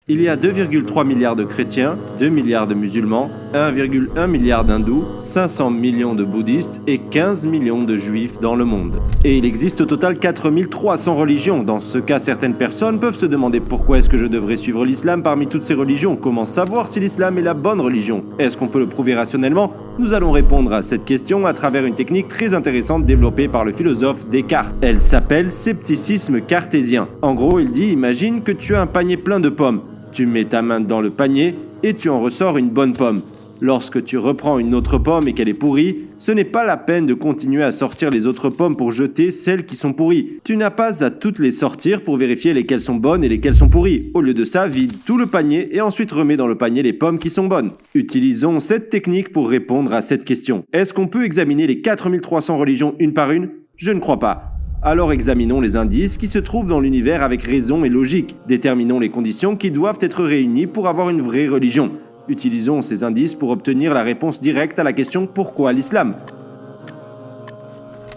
Il y a 2,3 milliards de chrétiens, 2 milliards de musulmans, 1,1 milliard d'hindous, 500 millions de bouddhistes et 15 millions de juifs dans le monde. Et il existe au total 4300 religions. Dans ce cas, certaines personnes peuvent se demander pourquoi est-ce que je devrais suivre l'islam parmi toutes ces religions. Comment savoir si l'islam est la bonne religion? Est-ce qu'on peut le prouver rationnellement? Nous allons répondre à cette question à travers une technique très intéressante développée par le philosophe Descartes. Elle s'appelle scepticisme cartésien. En gros, il dit, imagine que tu as un panier plein de pommes. Tu mets ta main dans le panier et tu en ressors une bonne pomme. Lorsque tu reprends une autre pomme et qu'elle est pourrie, ce n'est pas la peine de continuer à sortir les autres pommes pour jeter celles qui sont pourries. Tu n'as pas à toutes les sortir pour vérifier lesquelles sont bonnes et lesquelles sont pourries. Au lieu de ça, vide tout le panier et ensuite remets dans le panier les pommes qui sont bonnes. Utilisons cette technique pour répondre à cette question. Est-ce qu'on peut examiner les 4300 religions une par une? Je ne crois pas. Alors examinons les indices qui se trouvent dans l'univers avec raison et logique. Déterminons les conditions qui doivent être réunies pour avoir une vraie religion. Utilisons ces indices pour obtenir la réponse directe à la question « Pourquoi l'islam ?»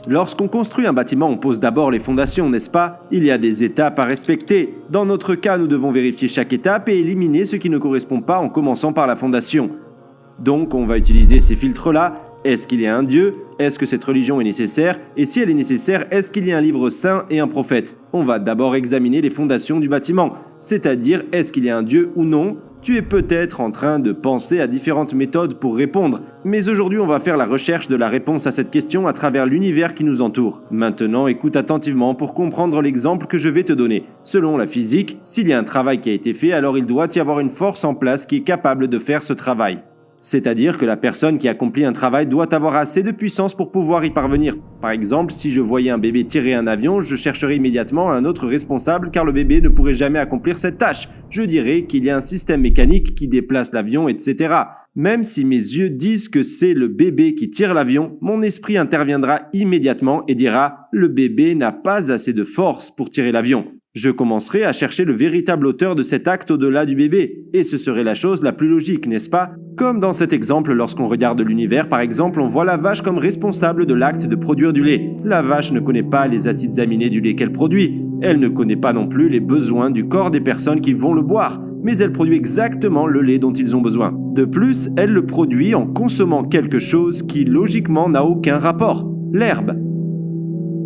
Lorsqu'on construit un bâtiment, on pose d'abord les fondations, n'est-ce pas? Il y a des étapes à respecter. Dans notre cas, nous devons vérifier chaque étape et éliminer ce qui ne correspond pas en commençant par la fondation. Donc, on va utiliser ces filtres-là. Est-ce qu'il y a un Dieu? Est-ce que cette religion est nécessaire? Et si elle est nécessaire, est-ce qu'il y a un livre saint et un prophète? On va d'abord examiner les fondations du bâtiment, c'est-à-dire est-ce qu'il y a un Dieu ou non? Tu es peut-être en train de penser à différentes méthodes pour répondre, mais aujourd'hui on va faire la recherche de la réponse à cette question à travers l'univers qui nous entoure. Maintenant, écoute attentivement pour comprendre l'exemple que je vais te donner. Selon la physique, s'il y a un travail qui a été fait, alors il doit y avoir une force en place qui est capable de faire ce travail. C'est-à-dire que la personne qui accomplit un travail doit avoir assez de puissance pour pouvoir y parvenir. Par exemple, si je voyais un bébé tirer un avion, je chercherais immédiatement un autre responsable car le bébé ne pourrait jamais accomplir cette tâche. Je dirais qu'il y a un système mécanique qui déplace l'avion, etc. Même si mes yeux disent que c'est le bébé qui tire l'avion, mon esprit interviendra immédiatement et dira « le bébé n'a pas assez de force pour tirer l'avion ». Je commencerai à chercher le véritable auteur de cet acte au-delà du bébé, et ce serait la chose la plus logique, n'est-ce pas? Comme dans cet exemple, lorsqu'on regarde l'univers, par exemple, on voit la vache comme responsable de l'acte de produire du lait. La vache ne connaît pas les acides aminés du lait qu'elle produit, elle ne connaît pas non plus les besoins du corps des personnes qui vont le boire, mais elle produit exactement le lait dont ils ont besoin. De plus, elle le produit en consommant quelque chose qui logiquement n'a aucun rapport, l'herbe.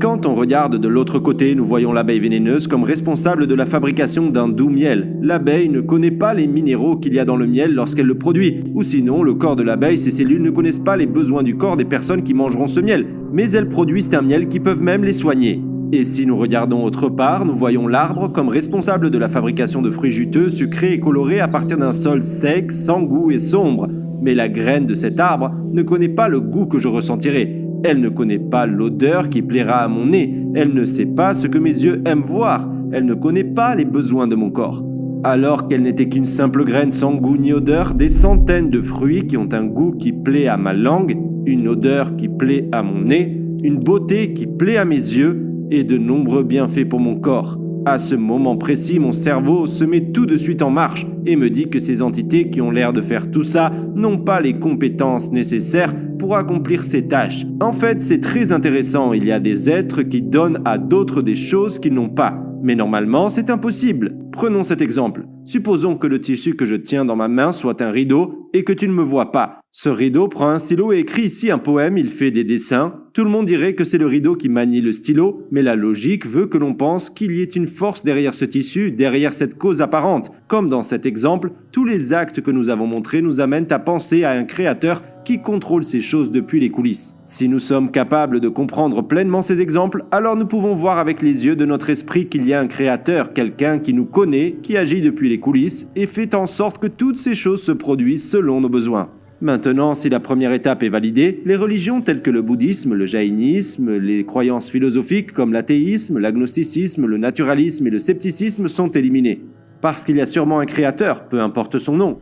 Quand on regarde de l'autre côté, nous voyons l'abeille vénéneuse comme responsable de la fabrication d'un doux miel. L'abeille ne connaît pas les minéraux qu'il y a dans le miel lorsqu'elle le produit. Ou sinon, le corps de l'abeille, ses cellules ne connaissent pas les besoins du corps des personnes qui mangeront ce miel. Mais elles produisent un miel qui peuvent même les soigner. Et si nous regardons autre part, nous voyons l'arbre comme responsable de la fabrication de fruits juteux, sucrés et colorés à partir d'un sol sec, sans goût et sombre. Mais la graine de cet arbre ne connaît pas le goût que je ressentirai. Elle ne connaît pas l'odeur qui plaira à mon nez. Elle ne sait pas ce que mes yeux aiment voir. Elle ne connaît pas les besoins de mon corps. Alors qu'elle n'était qu'une simple graine sans goût ni odeur, des centaines de fruits qui ont un goût qui plaît à ma langue, une odeur qui plaît à mon nez, une beauté qui plaît à mes yeux et de nombreux bienfaits pour mon corps. À ce moment précis, mon cerveau se met tout de suite en marche et me dit que ces entités qui ont l'air de faire tout ça n'ont pas les compétences nécessaires pour accomplir ces tâches. En fait, c'est très intéressant, il y a des êtres qui donnent à d'autres des choses qu'ils n'ont pas. Mais normalement, c'est impossible. Prenons cet exemple. Supposons que le tissu que je tiens dans ma main soit un rideau et que tu ne me vois pas. Ce rideau prend un stylo et écrit ici un poème, il fait des dessins. Tout le monde dirait que c'est le rideau qui manie le stylo, mais la logique veut que l'on pense qu'il y ait une force derrière ce tissu, derrière cette cause apparente. Comme dans cet exemple, tous les actes que nous avons montrés nous amènent à penser à un créateur qui contrôle ces choses depuis les coulisses. Si nous sommes capables de comprendre pleinement ces exemples, alors nous pouvons voir avec les yeux de notre esprit qu'il y a un créateur, quelqu'un qui nous connaît, qui agit depuis les coulisses et fait en sorte que toutes ces choses se produisent selon nos besoins. Maintenant, si la première étape est validée, les religions telles que le bouddhisme, le jaïnisme, les croyances philosophiques comme l'athéisme, l'agnosticisme, le naturalisme et le scepticisme sont éliminées. Parce qu'il y a sûrement un créateur, peu importe son nom.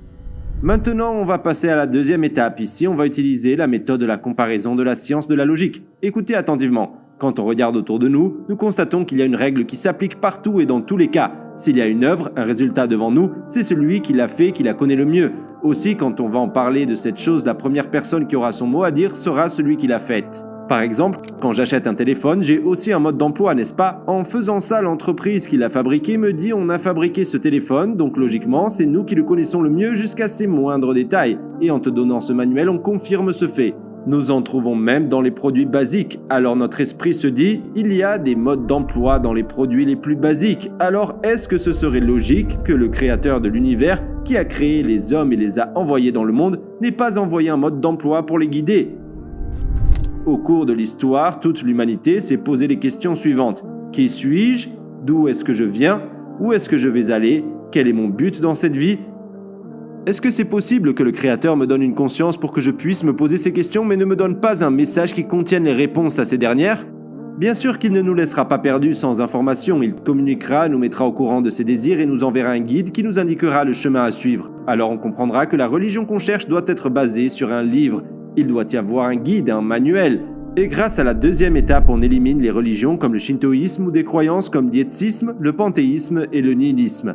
Maintenant, on va passer à la deuxième étape. Ici, on va utiliser la méthode de la comparaison de la science de la logique. Écoutez attentivement. Quand on regarde autour de nous, nous constatons qu'il y a une règle qui s'applique partout et dans tous les cas. S'il y a une œuvre, un résultat devant nous, c'est celui qui l'a fait qui la connaît le mieux. Aussi, quand on va en parler de cette chose, la première personne qui aura son mot à dire sera celui qui l'a faite. Par exemple, quand j'achète un téléphone, j'ai aussi un mode d'emploi, n'est-ce pas? En faisant ça, l'entreprise qui l'a fabriqué me dit on a fabriqué ce téléphone, donc logiquement, c'est nous qui le connaissons le mieux jusqu'à ses moindres détails. Et en te donnant ce manuel, on confirme ce fait. Nous en trouvons même dans les produits basiques. Alors notre esprit se dit, il y a des modes d'emploi dans les produits les plus basiques. Alors est-ce que ce serait logique que le créateur de l'univers, qui a créé les hommes et les a envoyés dans le monde, n'ait pas envoyé un mode d'emploi pour les guider? Au cours de l'histoire, toute l'humanité s'est posé les questions suivantes. Qui suis-je? D'où est-ce que je viens? Où est-ce que je vais aller? Quel est mon but dans cette vie? Est-ce que c'est possible que le Créateur me donne une conscience pour que je puisse me poser ces questions mais ne me donne pas un message qui contienne les réponses à ces dernières? Bien sûr qu'il ne nous laissera pas perdus sans information, il communiquera, nous mettra au courant de ses désirs et nous enverra un guide qui nous indiquera le chemin à suivre. Alors on comprendra que la religion qu'on cherche doit être basée sur un livre. Il doit y avoir un guide, un manuel. Et grâce à la deuxième étape, on élimine les religions comme le shintoïsme ou des croyances comme l'yétisme, le panthéisme et le nihilisme.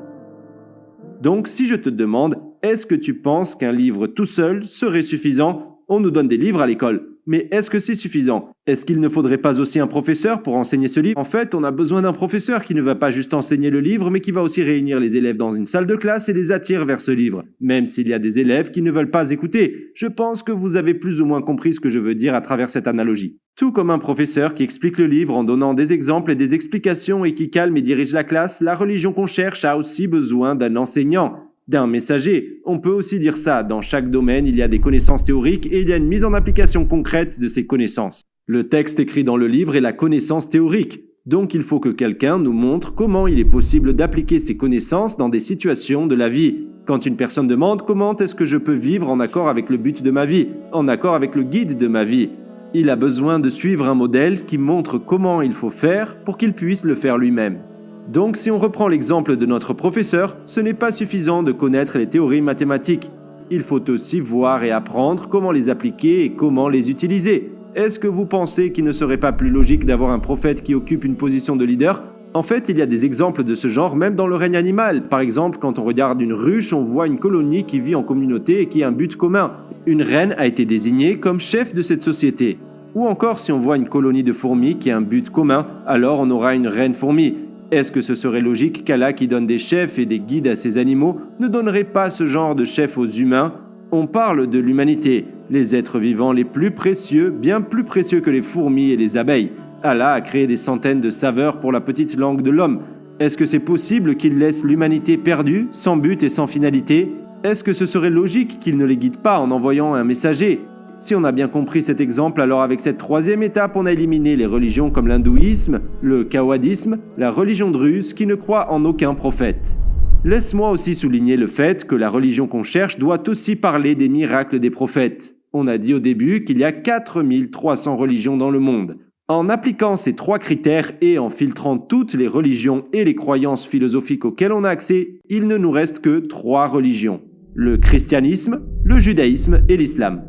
Donc si je te demande, est-ce que tu penses qu'un livre tout seul serait suffisant? On nous donne des livres à l'école. Mais est-ce que c'est suffisant? Est-ce qu'il ne faudrait pas aussi un professeur pour enseigner ce livre? En fait, on a besoin d'un professeur qui ne va pas juste enseigner le livre, mais qui va aussi réunir les élèves dans une salle de classe et les attire vers ce livre. Même s'il y a des élèves qui ne veulent pas écouter. Je pense que vous avez plus ou moins compris ce que je veux dire à travers cette analogie. Tout comme un professeur qui explique le livre en donnant des exemples et des explications et qui calme et dirige la classe, la religion qu'on cherche a aussi besoin d'un enseignant. D'un messager. On peut aussi dire ça, dans chaque domaine, il y a des connaissances théoriques et il y a une mise en application concrète de ces connaissances. Le texte écrit dans le livre est la connaissance théorique. Donc il faut que quelqu'un nous montre comment il est possible d'appliquer ces connaissances dans des situations de la vie. Quand une personne demande comment est-ce que je peux vivre en accord avec le but de ma vie, en accord avec le guide de ma vie, il a besoin de suivre un modèle qui montre comment il faut faire pour qu'il puisse le faire lui-même. Donc si on reprend l'exemple de notre professeur, ce n'est pas suffisant de connaître les théories mathématiques. Il faut aussi voir et apprendre comment les appliquer et comment les utiliser. Est-ce que vous pensez qu'il ne serait pas plus logique d'avoir un prophète qui occupe une position de leader? En fait, il y a des exemples de ce genre même dans le règne animal. Par exemple, quand on regarde une ruche, on voit une colonie qui vit en communauté et qui a un but commun. Une reine a été désignée comme chef de cette société. Ou encore, si on voit une colonie de fourmis qui a un but commun, alors on aura une reine fourmi. Est-ce que ce serait logique qu'Allah, qui donne des chefs et des guides à ses animaux, ne donnerait pas ce genre de chefs aux humains? On parle de l'humanité, les êtres vivants les plus précieux, bien plus précieux que les fourmis et les abeilles. Allah a créé des centaines de saveurs pour la petite langue de l'homme. Est-ce que c'est possible qu'il laisse l'humanité perdue, sans but et sans finalité? Est-ce que ce serait logique qu'il ne les guide pas en envoyant un messager? Si on a bien compris cet exemple, alors avec cette troisième étape, on a éliminé les religions comme l'hindouisme, le kawadisme, la religion druze qui ne croit en aucun prophète. Laisse-moi aussi souligner le fait que la religion qu'on cherche doit aussi parler des miracles des prophètes. On a dit au début qu'il y a 4300 religions dans le monde. En appliquant ces trois critères et en filtrant toutes les religions et les croyances philosophiques auxquelles on a accès, il ne nous reste que 3 religions. Le christianisme, le judaïsme et l'islam.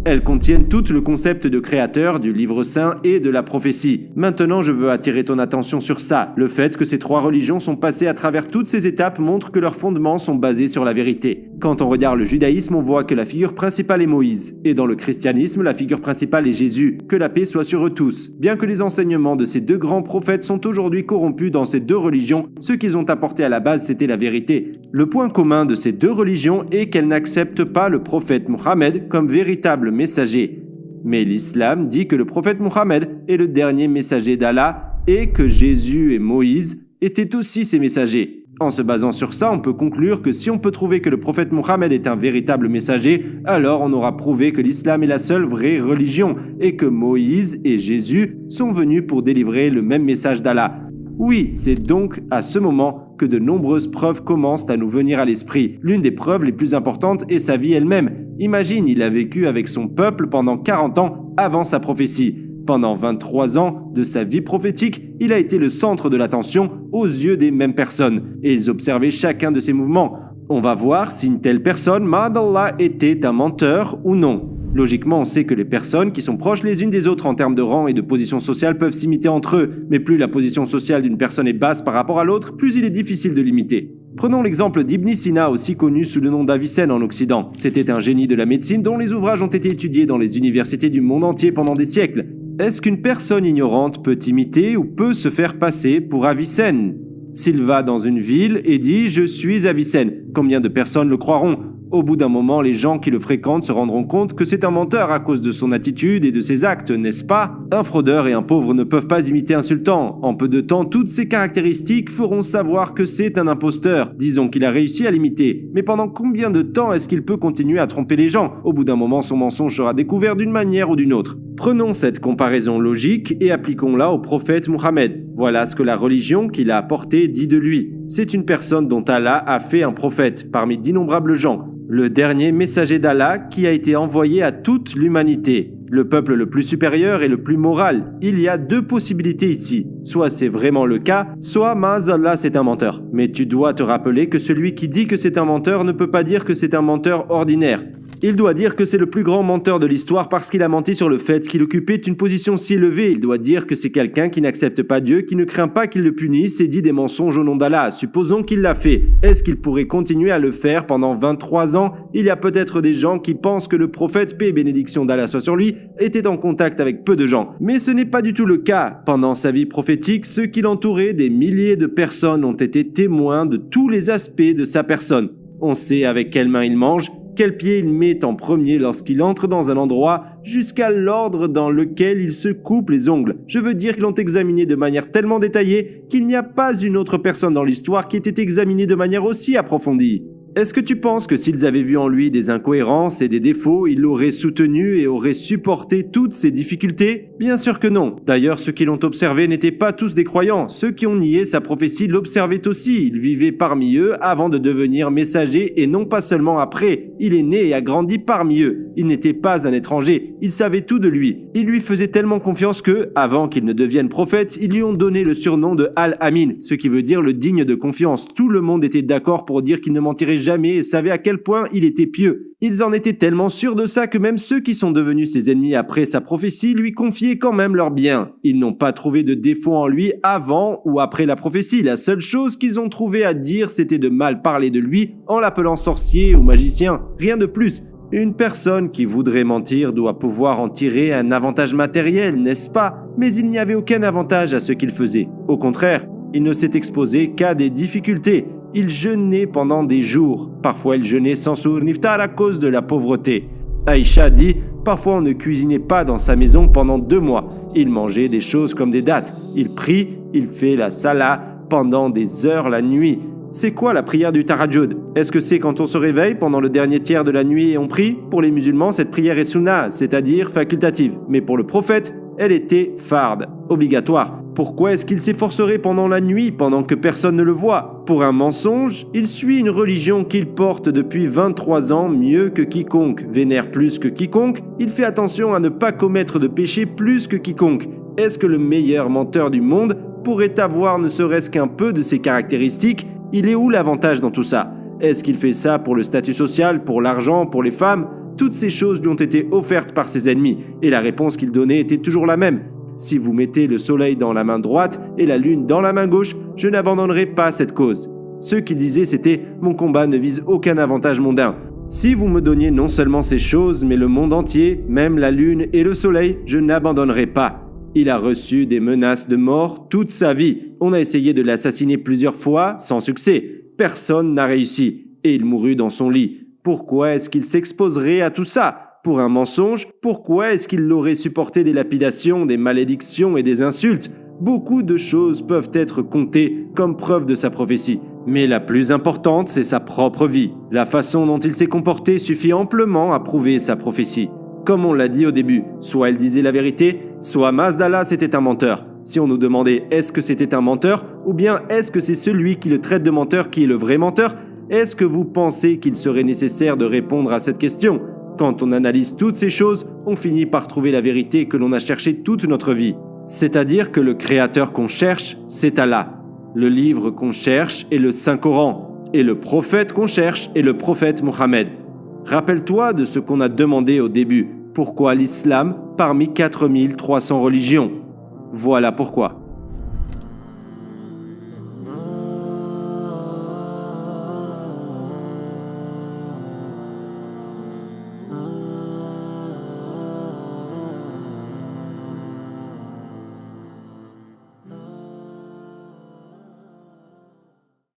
Elles contiennent toutes le concept de créateur, du livre saint et de la prophétie. Maintenant, je veux attirer ton attention sur ça. Le fait que ces 3 religions sont passées à travers toutes ces étapes montre que leurs fondements sont basés sur la vérité. Quand on regarde le judaïsme, on voit que la figure principale est Moïse. Et dans le christianisme, la figure principale est Jésus. Que la paix soit sur eux tous. Bien que les enseignements de ces 2 grands prophètes sont aujourd'hui corrompus dans ces 2 religions, ce qu'ils ont apporté à la base, c'était la vérité. Le point commun de ces 2 religions est qu'elles n'acceptent pas le prophète Mohammed comme véritable messager. Mais l'islam dit que le prophète Mohammed est le dernier messager d'Allah et que Jésus et Moïse étaient aussi ses messagers. En se basant sur ça, on peut conclure que si on peut trouver que le prophète Mohammed est un véritable messager, alors on aura prouvé que l'islam est la seule vraie religion et que Moïse et Jésus sont venus pour délivrer le même message d'Allah. Oui, c'est donc à ce moment que de nombreuses preuves commencent à nous venir à l'esprit. L'une des preuves les plus importantes est sa vie elle-même. Imagine, il a vécu avec son peuple pendant 40 ans avant sa prophétie. Pendant 23 ans de sa vie prophétique, il a été le centre de l'attention aux yeux des mêmes personnes, et ils observaient chacun de ses mouvements. On va voir si une telle personne, ma'adallah, était un menteur ou non. Logiquement, on sait que les personnes qui sont proches les unes des autres en termes de rang et de position sociale peuvent s'imiter entre eux, mais plus la position sociale d'une personne est basse par rapport à l'autre, plus il est difficile de l'imiter. Prenons l'exemple d'Ibn Sina, aussi connu sous le nom d'Avicenne en Occident. C'était un génie de la médecine dont les ouvrages ont été étudiés dans les universités du monde entier pendant des siècles. Est-ce qu'une personne ignorante peut imiter ou peut se faire passer pour Avicenne? S'il va dans une ville et dit « Je suis Avicenne », combien de personnes le croiront? Au bout d'un moment, les gens qui le fréquentent se rendront compte que c'est un menteur à cause de son attitude et de ses actes, n'est-ce pas? Un fraudeur et un pauvre ne peuvent pas imiter un sultan. En peu de temps, toutes ces caractéristiques feront savoir que c'est un imposteur. Disons qu'il a réussi à l'imiter. Mais pendant combien de temps est-ce qu'il peut continuer à tromper les gens? Au bout d'un moment, son mensonge sera découvert d'une manière ou d'une autre. Prenons cette comparaison logique et appliquons-la au prophète Mohammed. Voilà ce que la religion qu'il a apportée dit de lui. C'est une personne dont Allah a fait un prophète parmi d'innombrables gens. Le dernier messager d'Allah qui a été envoyé à toute l'humanité. Le peuple le plus supérieur et le plus moral. Il y a deux possibilités ici. Soit c'est vraiment le cas, soit Ma'azallah c'est un menteur. Mais tu dois te rappeler que celui qui dit que c'est un menteur ne peut pas dire que c'est un menteur ordinaire. Il doit dire que c'est le plus grand menteur de l'histoire parce qu'il a menti sur le fait qu'il occupait une position si élevée. Il doit dire que c'est quelqu'un qui n'accepte pas Dieu, qui ne craint pas qu'il le punisse et dit des mensonges au nom d'Allah. Supposons qu'il l'a fait. Est-ce qu'il pourrait continuer à le faire pendant 23 ans? Il y a peut-être des gens qui pensent que le prophète, paix et bénédiction d'Allah soit sur lui, était en contact avec peu de gens. Mais ce n'est pas du tout le cas. Pendant sa vie prophétique, ceux qui l'entouraient, des milliers de personnes ont été témoins de tous les aspects de sa personne. On sait avec quelle main il mange, quel pied il met en premier lorsqu'il entre dans un endroit, jusqu'à l'ordre dans lequel il se coupe les ongles. Je veux dire qu'ils l'ont examiné de manière tellement détaillée qu'il n'y a pas une autre personne dans l'histoire qui ait été examinée de manière aussi approfondie. Est-ce que tu penses que s'ils avaient vu en lui des incohérences et des défauts, ils l'auraient soutenu et auraient supporté toutes ces difficultés? Bien sûr que non. D'ailleurs, ceux qui l'ont observé n'étaient pas tous des croyants. Ceux qui ont nié sa prophétie l'observaient aussi. Il vivait parmi eux avant de devenir messager et non pas seulement après. Il est né et a grandi parmi eux. Il n'était pas un étranger. Il savait tout de lui. Ils lui faisaient tellement confiance que, avant qu'il ne devienne prophète, ils lui ont donné le surnom de Al-Amin, ce qui veut dire le digne de confiance. Tout le monde était d'accord pour dire qu'il ne mentirait jamais et savait à quel point il était pieux. Ils en étaient tellement sûrs de ça que même ceux qui sont devenus ses ennemis après sa prophétie lui confiaient quand même leurs biens. Ils n'ont pas trouvé de défaut en lui avant ou après la prophétie. La seule chose qu'ils ont trouvé à dire, c'était de mal parler de lui en l'appelant sorcier ou magicien. Rien de plus. Une personne qui voudrait mentir doit pouvoir en tirer un avantage matériel, n'est-ce pas? Mais il n'y avait aucun avantage à ce qu'il faisait. Au contraire, il ne s'est exposé qu'à des difficultés. Il jeûnait pendant des jours. Parfois, il jeûnait sans sour niftar à cause de la pauvreté. Aïcha dit, parfois on ne cuisinait pas dans sa maison pendant 2 mois. Il mangeait des choses comme des dattes. Il prie, il fait la salat pendant des heures la nuit. C'est quoi la prière du Tahajjud? Est-ce que c'est quand on se réveille pendant le dernier tiers de la nuit et on prie? Pour les musulmans, cette prière est sunna, c'est-à-dire facultative. Mais pour le prophète, elle était fard, obligatoire. Pourquoi est-ce qu'il s'efforcerait pendant la nuit, pendant que personne ne le voit? Pour un mensonge, il suit une religion qu'il porte depuis 23 ans mieux que quiconque, vénère plus que quiconque, il fait attention à ne pas commettre de péché plus que quiconque. Est-ce que le meilleur menteur du monde pourrait avoir ne serait-ce qu'un peu de ces caractéristiques? Il est où l'avantage dans tout ça? Est-ce qu'il fait ça pour le statut social, pour l'argent, pour les femmes? Toutes ces choses lui ont été offertes par ses ennemis, et la réponse qu'il donnait était toujours la même. Si vous mettez le soleil dans la main droite et la lune dans la main gauche, je n'abandonnerai pas cette cause. Ceux qui disaient c'était « mon combat ne vise aucun avantage mondain ». Si vous me donniez non seulement ces choses, mais le monde entier, même la lune et le soleil, je n'abandonnerai pas. Il a reçu des menaces de mort toute sa vie. On a essayé de l'assassiner plusieurs fois, sans succès. Personne n'a réussi. Et il mourut dans son lit. Pourquoi est-ce qu'il s'exposerait à tout ça? Pour un mensonge? Pourquoi est-ce qu'il l'aurait supporté des lapidations, des malédictions et des insultes? Beaucoup de choses peuvent être comptées comme preuve de sa prophétie. Mais la plus importante, c'est sa propre vie. La façon dont il s'est comporté suffit amplement à prouver sa prophétie. Comme on l'a dit au début, soit il disait la vérité, soit Mazdallah c'était un menteur. Si on nous demandait est-ce que c'était un menteur, ou bien est-ce que c'est celui qui le traite de menteur qui est le vrai menteur, est-ce que vous pensez qu'il serait nécessaire de répondre à cette question? Quand on analyse toutes ces choses, on finit par trouver la vérité que l'on a cherchée toute notre vie. C'est-à-dire que le créateur qu'on cherche, c'est Allah. Le livre qu'on cherche est le Saint-Coran. Et le prophète qu'on cherche est le prophète Mohammed. Rappelle-toi de ce qu'on a demandé au début. Pourquoi l'islam parmi 4300 religions? Voilà pourquoi.